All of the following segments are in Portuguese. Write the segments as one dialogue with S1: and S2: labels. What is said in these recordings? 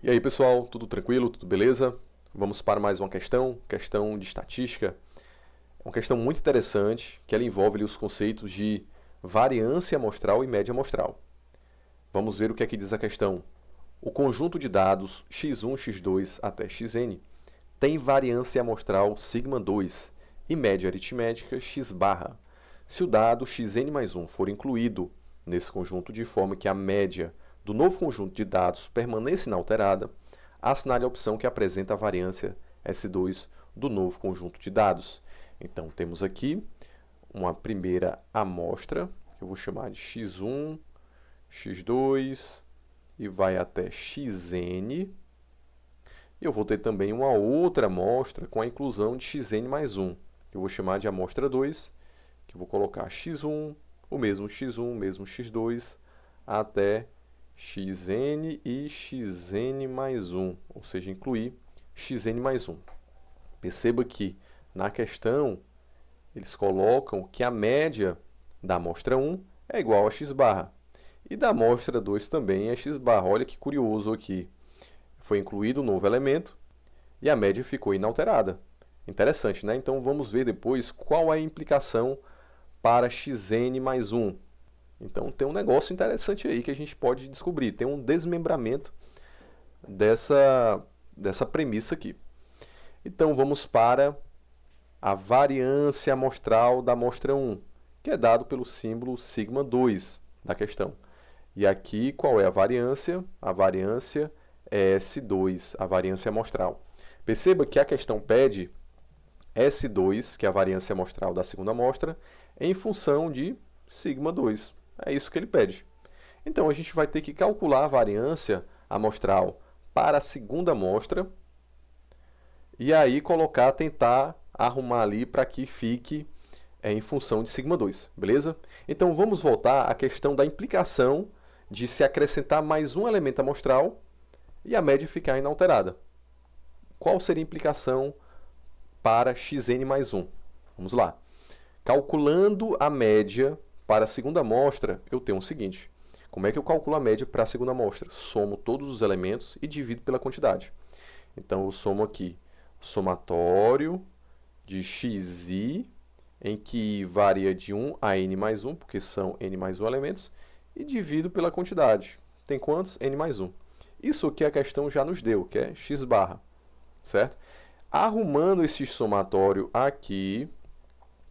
S1: E aí, pessoal, tudo tranquilo? Tudo beleza? Vamos para mais uma questão de estatística. É uma questão muito interessante, que ela envolve ali os conceitos de variância amostral e média amostral. Vamos ver o que é que diz a questão. O conjunto de dados x1, x2 até xn tem variância amostral sigma 2 e média aritmética x barra. Se o dado xn mais 1 for incluído nesse conjunto de forma que a média do novo conjunto de dados permaneça inalterada, assinale a opção que apresenta a variância S2 do novo conjunto de dados. Então, temos aqui uma primeira amostra, que eu vou chamar de x1, x2 e vai até xn. E eu vou ter também uma outra amostra com a inclusão de xn mais 1, que eu vou chamar de amostra 2, que eu vou colocar x1, o mesmo x2, até xn e xn mais 1, ou seja, incluir xn mais 1. Perceba que na questão eles colocam que a média da amostra 1 é igual a x barra. E da amostra 2 também é x barra. Olha que curioso aqui. Foi incluído um novo elemento e a média ficou inalterada. Interessante, né? Então vamos ver depois qual é a implicação para xn mais 1. Então tem um negócio interessante aí que a gente pode descobrir. Tem um desmembramento dessa premissa aqui. Então vamos para a variância amostral da amostra 1, que é dado pelo símbolo sigma 2 da questão. E aqui qual é a variância? A variância é S2, a variância amostral. Perceba que a questão pede S2, que é a variância amostral da segunda amostra, em função de sigma 2. É isso que ele pede. Então, a gente vai ter que calcular a variância amostral para a segunda amostra e aí tentar arrumar ali para que fique em função de sigma 2, beleza? Então, vamos voltar à questão da implicação de se acrescentar mais um elemento amostral e a média ficar inalterada. Qual seria a implicação para xn mais 1? Vamos lá. Calculando a média para a segunda amostra, eu tenho o seguinte. Como é que eu calculo a média para a segunda amostra? Somo todos os elementos e divido pela quantidade. Então, eu somo aqui o somatório de xi, em que varia de 1 a n mais 1, porque são n mais 1 elementos, e divido pela quantidade. Tem quantos? N mais 1. Isso que a questão já nos deu, que é x barra, certo? Arrumando esse somatório aqui,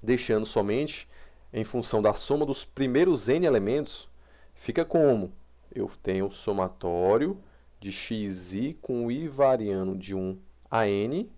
S1: deixando somente em função da soma dos primeiros n elementos, fica como? Eu tenho o somatório de xi com i variando de 1 a n,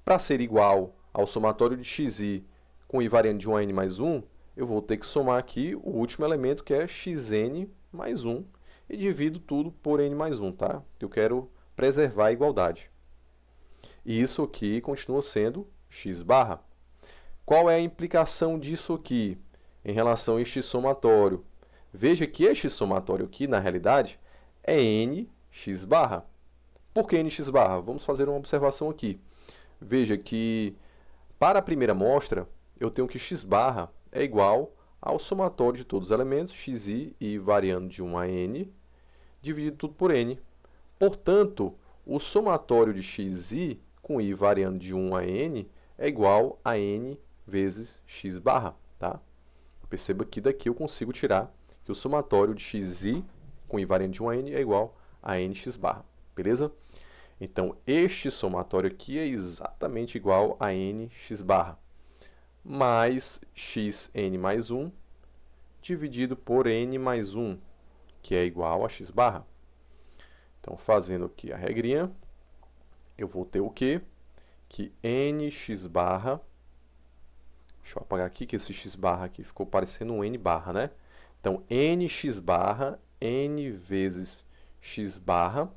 S1: para ser igual ao somatório de xi com i variando de 1 a n mais 1, eu vou ter que somar aqui o último elemento, que é xn mais 1, e divido tudo por n mais 1, tá? Eu quero preservar a igualdade. E isso aqui continua sendo x barra. Qual é a implicação disso aqui em relação a este somatório? Veja que este somatório aqui, na realidade, é nx barra. Por que nx barra? Vamos fazer uma observação aqui. Veja que, para a primeira amostra, eu tenho que x barra é igual ao somatório de todos os elementos, xi e variando de 1 a n, dividido tudo por n. Portanto, o somatório de xi com i variando de 1 a n é igual a n vezes x barra. Tá? Perceba que daqui eu consigo tirar que o somatório de xi com i variando de 1 a n é igual a nx barra. Beleza? Então, este somatório aqui é exatamente igual a nx barra, mais xn mais 1, dividido por n mais 1, que é igual a x barra. Então, fazendo aqui a regrinha, eu vou ter o quê? Que nx barra, deixa eu apagar aqui, que esse x barra aqui ficou parecendo um n barra, né? Então, nx barra, n vezes x barra,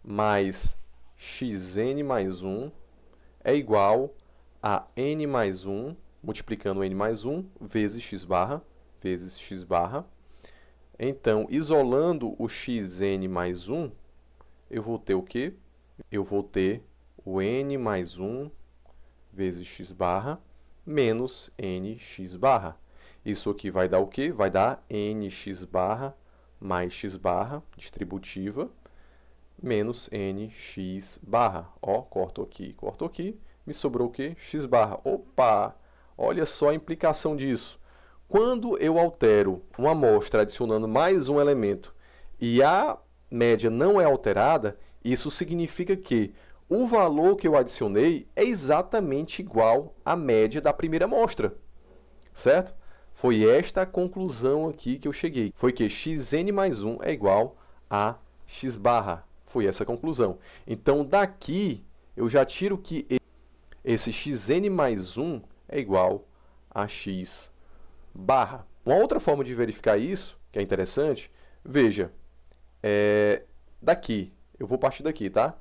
S1: mais xn mais 1 é igual a n mais 1, multiplicando n mais 1, vezes x barra. Então, isolando o xn mais 1, eu vou ter o quê? Eu vou ter o n mais 1 vezes x barra menos nx barra. Isso aqui vai dar o quê? Vai dar nx barra mais x barra, distributiva, menos nx barra. Ó, corto aqui, me sobrou o quê? X barra. Opa! Olha só a implicação disso. Quando eu altero uma amostra adicionando mais um elemento e a média não é alterada, isso significa que o valor que eu adicionei é exatamente igual à média da primeira amostra, certo? Foi esta a conclusão aqui que eu cheguei. Foi que xn mais 1 é igual a x barra. Foi essa a conclusão. Então, daqui, eu já tiro que esse xn mais 1 é igual a x barra. Uma outra forma de verificar isso, que é interessante, veja, daqui, eu vou partir daqui, tá?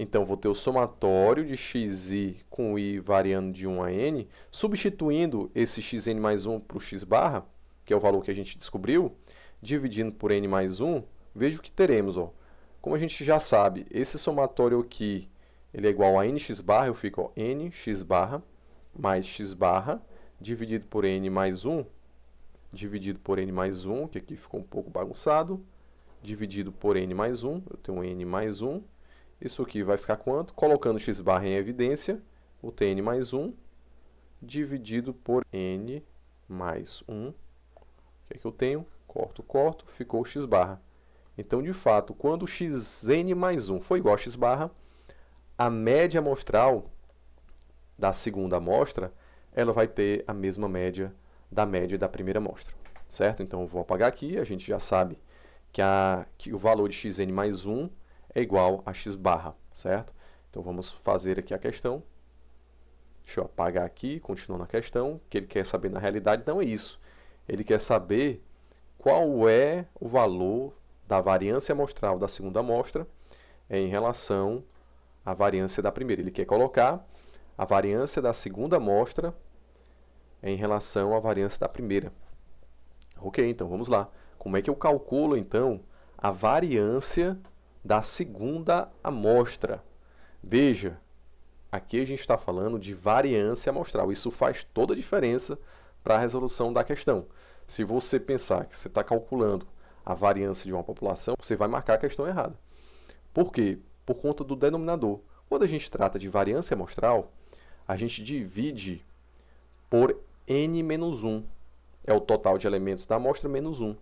S1: Então, vou ter o somatório de xi com i variando de 1 a n, substituindo esse xn mais 1 para o x barra, que é o valor que a gente descobriu, dividindo por n mais 1, veja o que teremos. Ó. Como a gente já sabe, esse somatório aqui ele é igual a nx barra, eu fico ó, nx barra mais x barra, dividido por n mais 1, dividido por n mais 1, que aqui ficou um pouco bagunçado, dividido por n mais 1, eu tenho n mais 1, isso aqui vai ficar quanto? Colocando x barra em evidência, o tn mais 1, dividido por n mais 1. O que é que eu tenho? Corto, ficou x barra. Então, de fato, quando o xn mais 1 for igual a x barra, a média amostral da segunda amostra, ela vai ter a mesma média da primeira amostra, certo? Então, eu vou apagar aqui, a gente já sabe que o valor de xn mais 1 é igual a x barra, certo? Então, vamos fazer aqui a questão. Deixa eu apagar aqui, continuando a questão. O que ele quer saber na realidade não é isso. Ele quer saber qual é o valor da variância amostral da segunda amostra em relação à variância da primeira. Ele quer colocar a variância da segunda amostra em relação à variância da primeira. Ok, então vamos lá. Como é que eu calculo, então, a variância da segunda amostra? Veja, aqui a gente está falando de variância amostral. Isso faz toda a diferença para a resolução da questão. Se você pensar que você está calculando a variância de uma população, você vai marcar a questão errada. Por quê? Por conta do denominador. Quando a gente trata de variância amostral, a gente divide por n menos 1. É o total de elementos da amostra menos 1.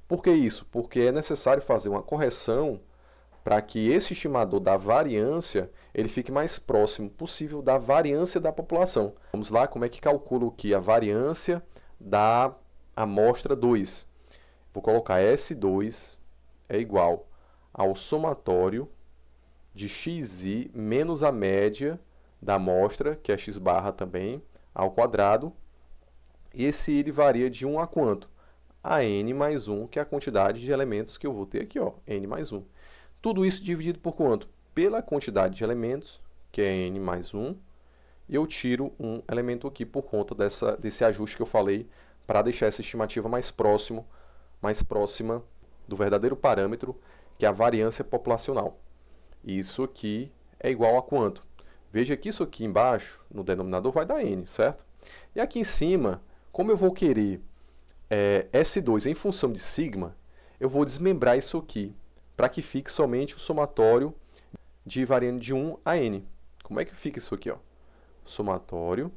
S1: Por que isso? Porque é necessário fazer uma correção para que esse estimador da variância ele fique mais próximo possível da variância da população. Vamos lá, como é que calculo aqui a variância da amostra 2? Vou colocar S2 é igual ao somatório de xi menos a média da amostra, que é x barra também, ao quadrado. E esse ele varia de 1 a quanto? A n mais 1, que é a quantidade de elementos que eu vou ter aqui, ó, n mais 1. Tudo isso dividido por quanto? Pela quantidade de elementos, que é n mais 1, e eu tiro um elemento aqui por conta desse ajuste que eu falei, para deixar essa estimativa mais próxima do verdadeiro parâmetro, que é a variância populacional. Isso aqui é igual a quanto? Veja que isso aqui embaixo, no denominador, vai dar n, certo? E aqui em cima, como eu vou querer S2 em função de sigma, eu vou desmembrar isso aqui, para que fique somente o somatório de variando de 1 a n. Como é que fica isso aqui? Ó? Somatório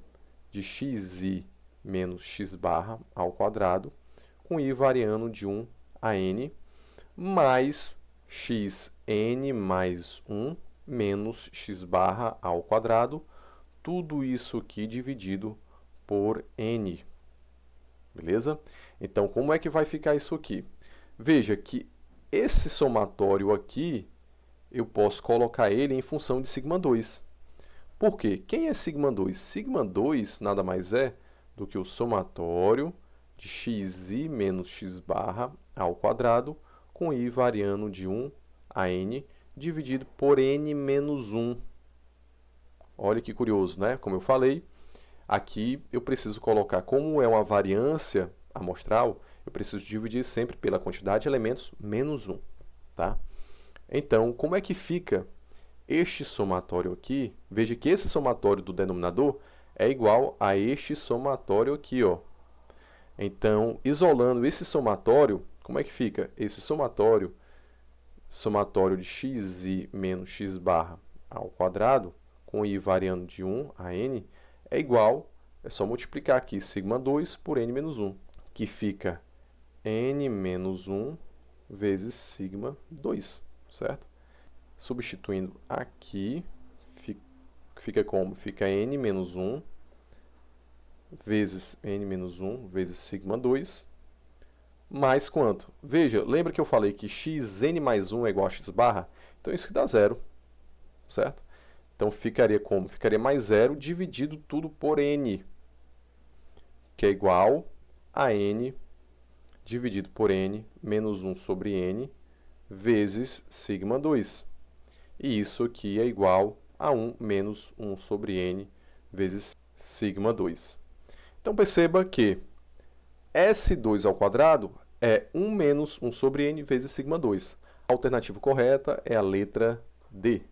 S1: de xi menos x barra ao quadrado, com i variando de 1 a n, mais xn mais 1 menos x barra ao quadrado, tudo isso aqui dividido por n. Beleza? Então, como é que vai ficar isso aqui? Veja que esse somatório aqui, eu posso colocar ele em função de sigma 2. Por quê? Quem é sigma 2? Sigma 2 nada mais é do que o somatório de xi menos x barra ao quadrado, com i variando de 1 a n, dividido por n menos 1. Olha que curioso, né? Como eu falei, aqui eu preciso colocar, como é uma variância amostral, eu preciso dividir sempre pela quantidade de elementos menos 1. Tá? Então, como é que fica este somatório aqui? Veja que esse somatório do denominador é igual a este somatório aqui. Ó. Então, isolando esse somatório, como é que fica? Esse somatório somatório de xi menos x barra ao quadrado, com i variando de 1 a n, é igual, é só multiplicar aqui sigma 2 por n menos 1, que fica n menos 1 vezes sigma 2, certo? Substituindo aqui, fica como? Fica n menos 1 vezes n menos 1 vezes sigma 2, mais quanto? Veja, lembra que eu falei que xn mais 1 é igual a x barra? Então isso que dá zero, certo? Então ficaria como? Ficaria mais zero dividido tudo por n, que é igual a n dividido por n menos 1 sobre n vezes sigma 2. E isso aqui é igual a 1 menos 1 sobre n vezes sigma 2. Então perceba que S2 ao quadrado é 1 menos 1 sobre n vezes sigma 2. A alternativa correta é a letra D.